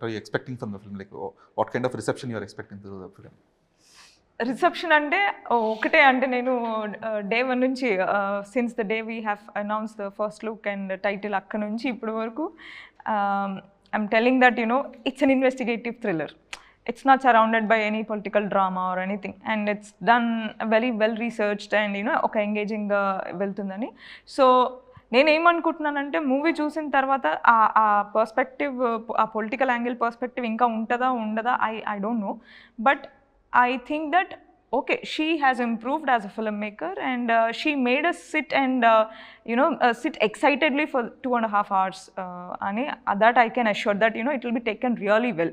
what are you expecting from the film? Like, what kind of reception you are expecting through the film? Reception అంటే ఒకటే, అంటే నేను day 1 నుంచి since the day we have announce the first look and title అక్కడ నుంచి ఇప్పటి వరకు I'm telling that it's an investigative thriller. It's not surrounded by any political drama or anything, and it's done very well researched and ఒక engaging గా వెళ్తుందని. So నేనేమనుకుంటున్నానంటే movie చూసిన తర్వాత ఆ పర్స్పెక్టివ్, ఆ పొలిటికల్ యాంగిల్ పర్స్పెక్టివ్ ఇంకా ఉంటుందా ఉండదా I don't know, but I think that okay, she has improved as a filmmaker, and she made us sit and sit excitedly for 2.5 hours, that I can assure that it will be taken really well.